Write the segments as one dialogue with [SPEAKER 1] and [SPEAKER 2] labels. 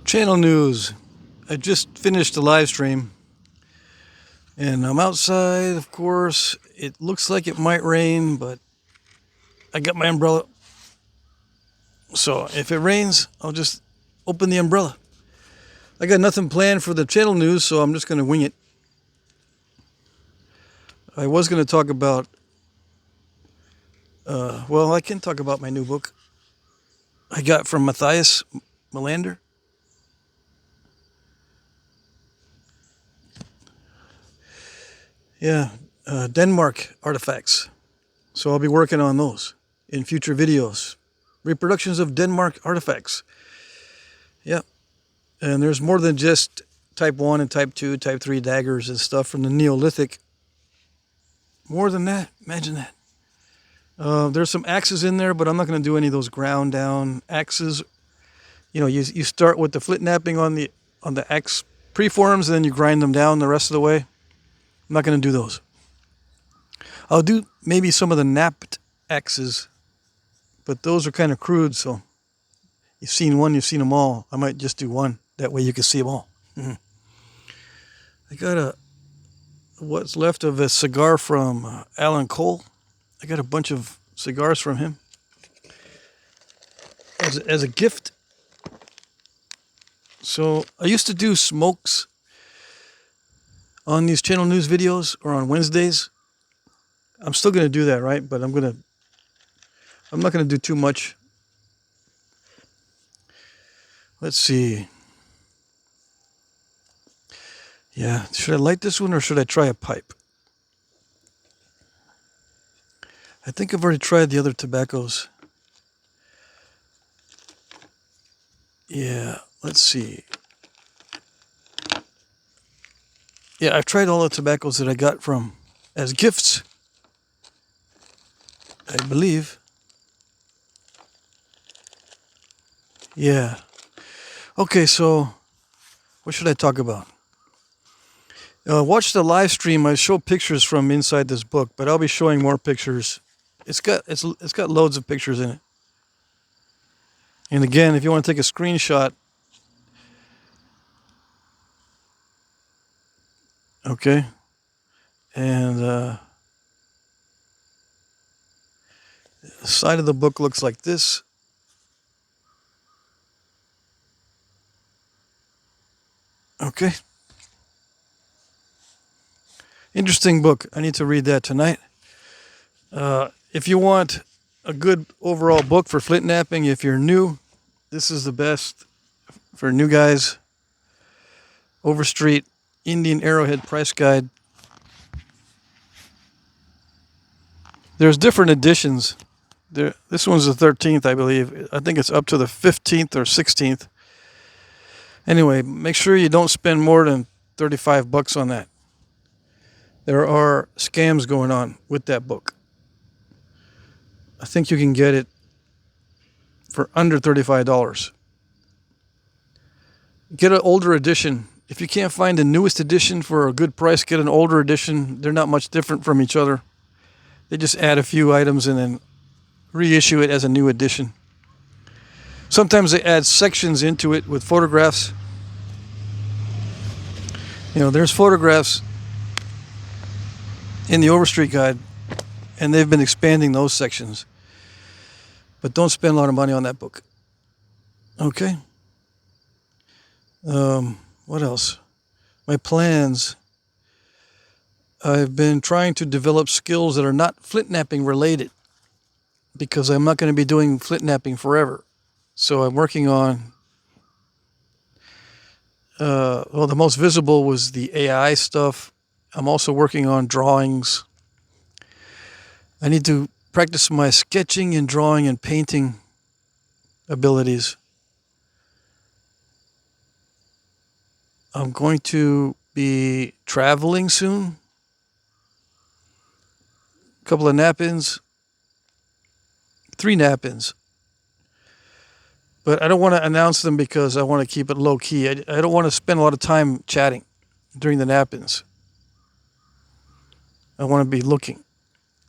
[SPEAKER 1] Channel news. I just finished the live stream and I'm outside, of course. It looks like it might rain, but I got my umbrella. So if it rains, I'll just open the umbrella. I got nothing planned for the channel news, so I'm just going to wing it. I was going to talk about, well, I can talk about my new book I got from Matthias Melander. Yeah, Denmark artifacts. So I'll be working on those in future videos. Reproductions of Denmark artifacts. Yeah, and there's more than just type 1 and type 2, type 3 daggers and stuff from the Neolithic. More than that, imagine that. There's some axes in there, but I'm not going to do any of those ground down axes. You know, you start with the Flintknapping on the axe preforms, and then you grind them down the rest of the way. I'm not going to do those. I'll do maybe some of the knapped axes, but those are kind of crude, so you've seen one, you've seen them all. I might just do one. That way you can see them all. I got what's left of a cigar from Alan Cole. I got a bunch of cigars from him as a gift. So I used to do smokes on these channel news videos or on Wednesdays. I'm still going to do that, right? But I'm not going to do too much. Let's see. Yeah, should I light this one or should I try a pipe? I think I've already tried the other tobaccos. Yeah, let's see. Yeah, I've tried all the tobaccos that I got from as gifts, I believe. Yeah. Okay, so what should I talk about? Watch the live stream. I show pictures from inside this book, but I'll be showing more pictures. It's got loads of pictures in it. And again, if you want to take a screenshot, okay, and the side of the book looks like this. Okay. Interesting book. I need to read that tonight. If you want a good overall book for Flintknapping, if you're new, this is the best for new guys. Overstreet Indian Arrowhead Price Guide. There's different editions. This one's the 13th, I believe. I think it's up to the 15th or 16th. Anyway, make sure you don't spend more than $35 on that. There are scams going on with that book. I think you can get it for under $35. Get an older edition. If you can't find the newest edition for a good price, get an older edition. They're not much different from each other. They just add a few items and then reissue it as a new edition. Sometimes they add sections into it with photographs. You know, there's photographs in the Overstreet Guide, and they've been expanding those sections. But don't spend a lot of money on that book. Okay? What else? My plans. I've been trying to develop skills that are not Flintknapping related, because I'm not going to be doing Flintknapping forever. So I'm working on, well, the most visible was the AI stuff. I'm also working on drawings. I need to practice my sketching and drawing and painting abilities. I'm going to be traveling soon. A couple of nap-ins. 3 nap-ins. But I don't want to announce them because I want to keep it low-key. I don't want to spend a lot of time chatting during the nap-ins. I want to be looking.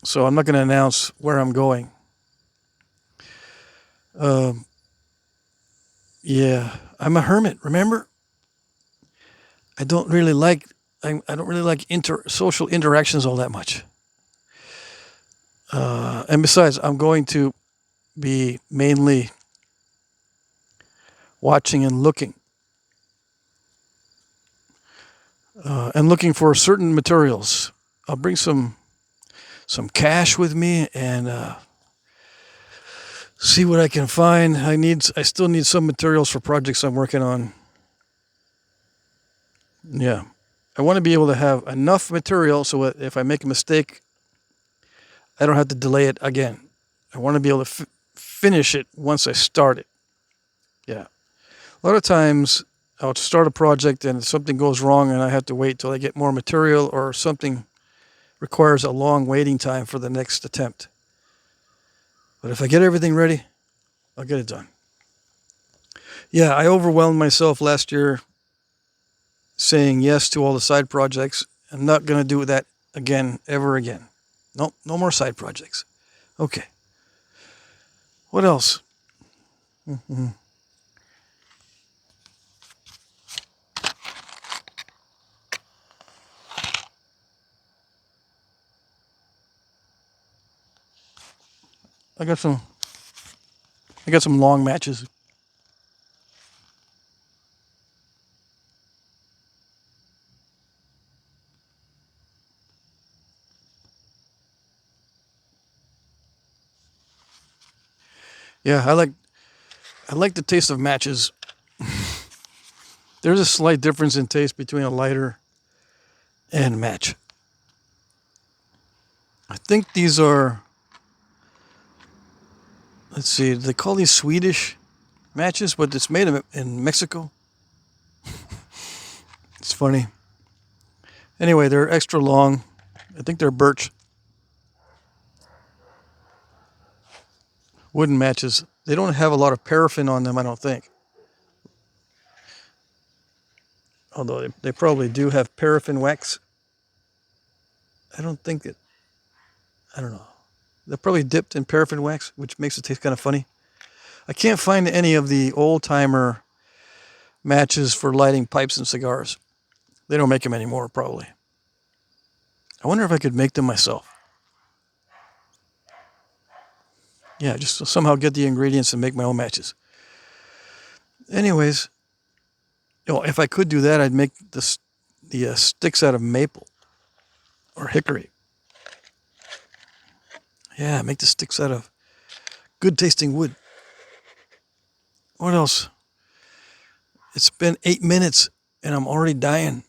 [SPEAKER 1] So I'm not going to announce where I'm going. Yeah, I'm a hermit, remember? I don't really like social interactions all that much. And besides, I'm going to be mainly watching and looking for certain materials. I'll bring some cash with me and see what I can find. I still need some materials for projects I'm working on. Yeah. I want to be able to have enough material so that if I make a mistake, I don't have to delay it again. I want to be able to finish it once I start it. Yeah. A lot of times I'll start a project and something goes wrong and I have to wait till I get more material, or something requires a long waiting time for the next attempt. But if I get everything ready, I'll get it done. Yeah, I overwhelmed myself last year saying yes to all the side projects. I'm not going to do that again, ever again. Nope, no more side projects. Okay. What else? Mm-hmm. I got some long matches. Yeah, I like the taste of matches. There's a slight difference in taste between a lighter and match. I think these are, let's see, they call these Swedish matches, but it's made in Mexico. It's funny. Anyway, they're extra long. I think they're birch. Wooden matches. They don't have a lot of paraffin on them, I don't think. Although they probably do have paraffin wax. I don't know. They're probably dipped in paraffin wax, which makes it taste kind of funny. I can't find any of the old-timer matches for lighting pipes and cigars. They don't make them anymore, probably. I wonder if I could make them myself. Yeah, just somehow get the ingredients and make my own matches. Anyways, if I could do that, I'd make the sticks out of maple or hickory. Yeah, make the sticks out of good tasting wood. What else? It's been 8 minutes and I'm already dying.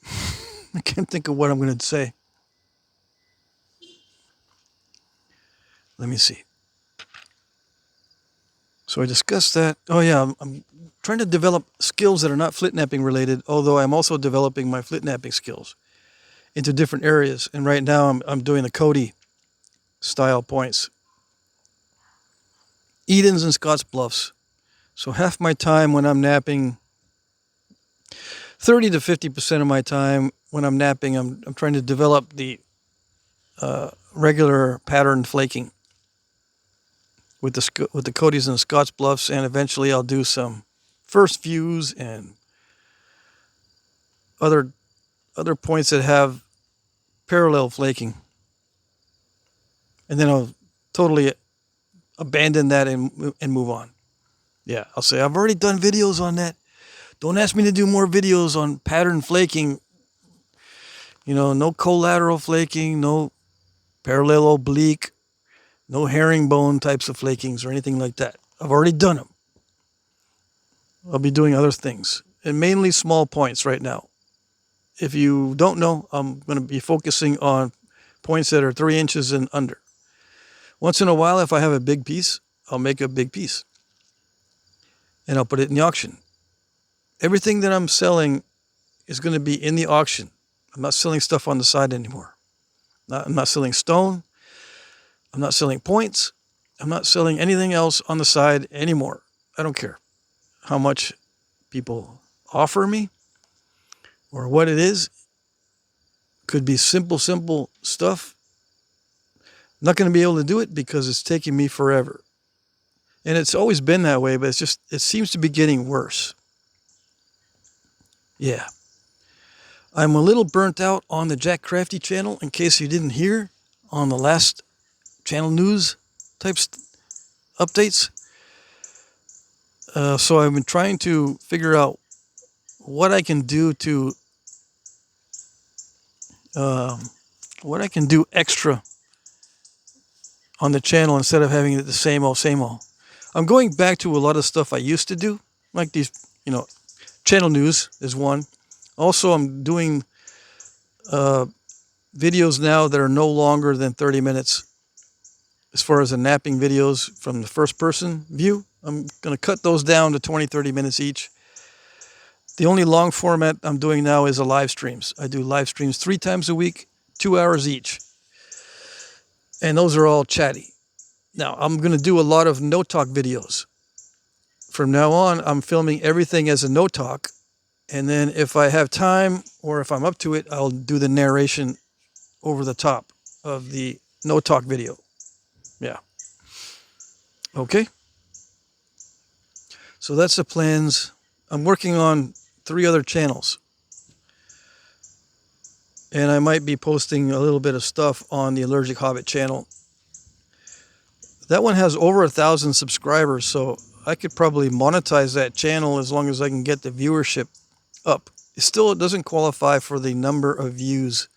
[SPEAKER 1] I can't think of what I'm going to say. Let me see. So I discussed that. Oh yeah, I'm trying to develop skills that are not Flintknapping related, although I'm also developing my Flintknapping skills into different areas. And right now I'm doing the Cody style points. Eatons and Scott's Bluffs. So half my time when I'm napping, 30 to 50% of my time when I'm napping, I'm trying to develop the regular pattern flaking with the Codys and Scott's Bluffs, and eventually I'll do some first views and other points that have parallel flaking. And then I'll totally abandon that and move on. Yeah, I'll say, I've already done videos on that. Don't ask me to do more videos on pattern flaking. No collateral flaking, no parallel oblique, no herringbone types of flakings or anything like that. I've already done them. I'll be doing other things, and mainly small points right now. If you don't know, I'm going to be focusing on points that are 3 inches and under. Once in a while, if I have a big piece, I'll make a big piece and I'll put it in the auction. Everything that I'm selling is going to be in the auction. I'm not selling stuff on the side anymore. I'm not selling stone. I'm not selling points. I'm not selling anything else on the side anymore. I don't care how much people offer me or what it is. Could be simple stuff. I'm not going to be able to do it because it's taking me forever. And it's always been that way, but it seems to be getting worse. Yeah. I'm a little burnt out on the Jack Crafty channel, in case you didn't hear on the last channel news types updates. So I've been trying to figure out what I can do to what I can do extra on the channel instead of having it the same old, same old. I'm going back to a lot of stuff I used to do, like these, channel news is one. Also, I'm doing videos now that are no longer than 30 minutes. As far as the napping videos from the first person view, I'm going to cut those down to 20, 30 minutes each. The only long format I'm doing now is the live streams. I do live streams 3 times a week, 2 hours each. And those are all chatty. Now, I'm going to do a lot of no talk videos. From now on, I'm filming everything as a no talk. And then if I have time or if I'm up to it, I'll do the narration over the top of the no talk video. Yeah. Okay. So that's the plans. I'm working on 3 other channels. And I might be posting a little bit of stuff on the Allergic Hobbit channel. That one has over 1,000 subscribers, so I could probably monetize that channel as long as I can get the viewership up. It doesn't qualify for the number of views.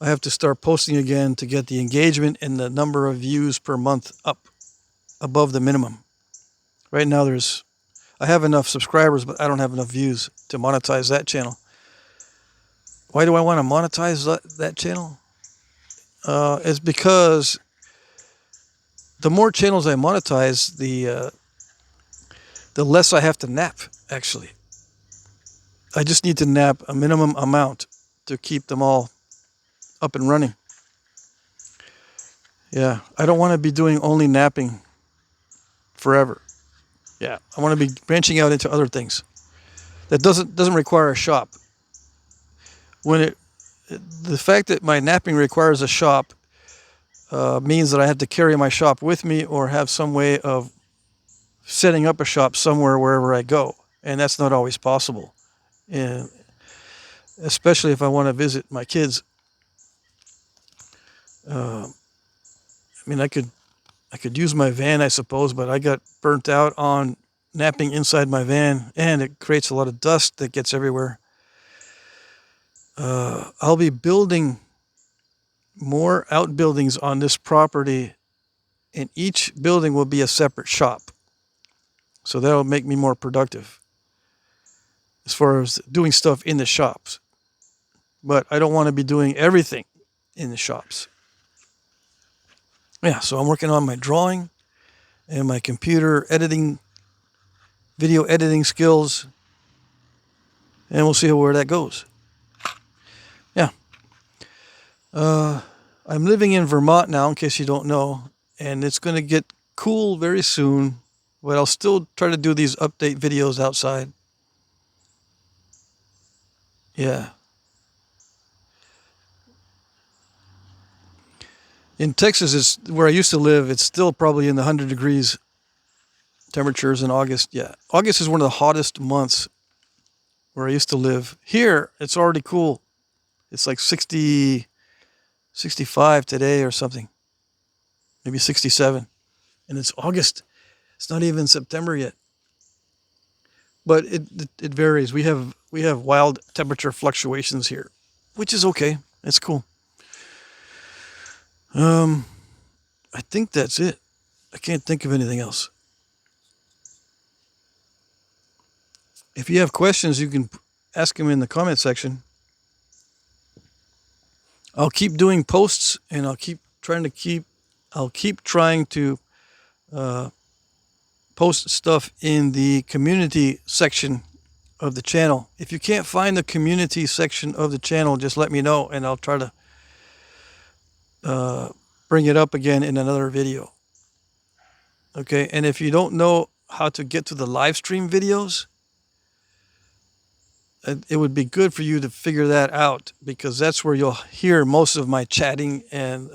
[SPEAKER 1] I have to start posting again to get the engagement and the number of views per month up above the minimum. Right now I have enough subscribers, but I don't have enough views to monetize that channel. Why do I want to monetize that channel? It's because the more channels I monetize, the less I have to nap, actually. I just need to nap a minimum amount to keep them all up and running. Yeah, I don't want to be doing only napping forever. Yeah, I want to be branching out into other things. That doesn't require a shop. The fact that my napping requires a shop means that I have to carry my shop with me or have some way of setting up a shop somewhere wherever I go, and that's not always possible. And especially if I want to visit my kids. I could use my van, I suppose, but I got burnt out on napping inside my van, and it creates a lot of dust that gets everywhere. I'll be building more outbuildings on this property, and each building will be a separate shop. So that'll make me more productive as far as doing stuff in the shops. But I don't want to be doing everything in the shops. Yeah, so I'm working on my drawing and my computer editing, video editing skills, and we'll see where that goes. Yeah. I'm living in Vermont now, in case you don't know, and it's going to get cool very soon, but I'll still try to do these update videos outside. Yeah. In Texas, it's where I used to live. It's still probably in the 100 degrees temperatures in August. Yeah. August is one of the hottest months where I used to live. Here, it's already cool. It's like 60, 65 today or something. Maybe 67. And it's August. It's not even September yet. But it varies. We have wild temperature fluctuations here, which is okay. It's cool. I think that's it. I can't think of anything else. If you have questions, you can ask them in the comment section. I'll keep doing posts, and I'll keep trying to post stuff in the community section of the channel. If you can't find the community section of the channel, just let me know, and I'll try to bring it up again in another video. Okay, and if you don't know how to get to the live stream videos, it would be good for you to figure that out, because that's where you'll hear most of my chatting, and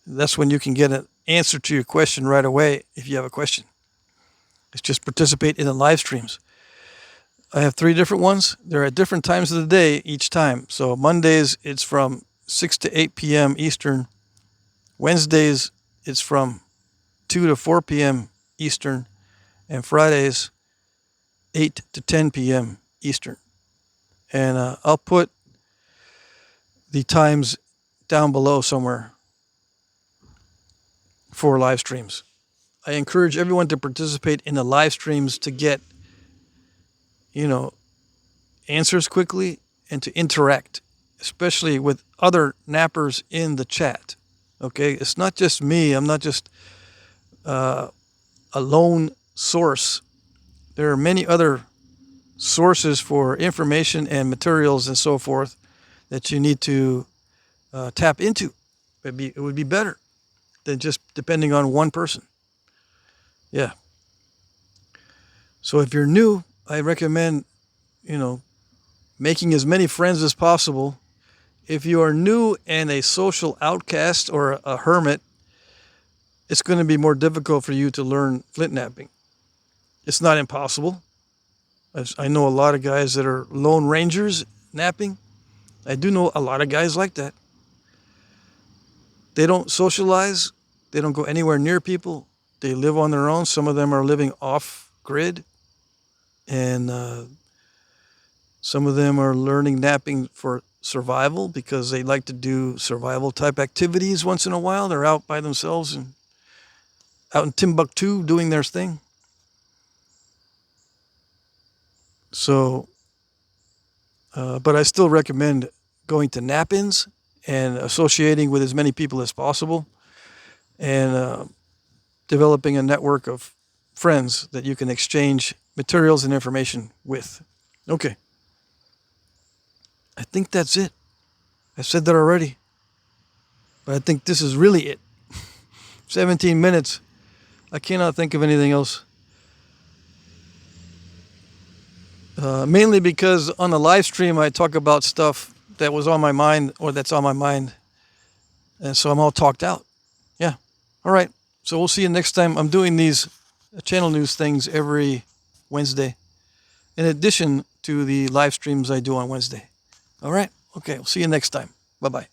[SPEAKER 1] that's when you can get an answer to your question right away if you have a question. It's just participate in the live streams. I have 3 different ones. They're at different times of the day each time. So Mondays, it's from 6 to 8 p.m. Eastern. Wednesdays, it's from 2 to 4 p.m. Eastern. And Fridays, 8 to 10 p.m. Eastern. And I'll put the times down below somewhere for live streams. I encourage everyone to participate in the live streams to get, answers quickly and to interact, especially with other nappers in the chat. Okay, it's not just me. I'm not just a lone source. There are many other sources for information and materials and so forth that you need to tap into. It would be better than just depending on one person. Yeah. So if you're new, I recommend, making as many friends as possible. If you are new and a social outcast or a hermit, it's going to be more difficult for you to learn flint knapping. It's not impossible. I know a lot of guys that are lone rangers napping. I do know a lot of guys like that. They don't socialize. They don't go anywhere near people. They live on their own. Some of them are living off grid. And some of them are learning napping for survival because they like to do survival type activities once in a while. They're out by themselves and out in Timbuktu doing their thing. So, but I still recommend going to nap-ins and associating with as many people as possible and developing a network of friends that you can exchange materials and information with. Okay. I think that's it. I said that already. But I think this is really it. 17 minutes. I cannot think of anything else. Mainly because on the live stream I talk about stuff that was on my mind or that's on my mind. And so I'm all talked out. Yeah. All right. So we'll see you next time. I'm doing these channel news things every Wednesday, in addition to the live streams I do on Wednesday. All right. Okay. We'll see you next time. Bye-bye.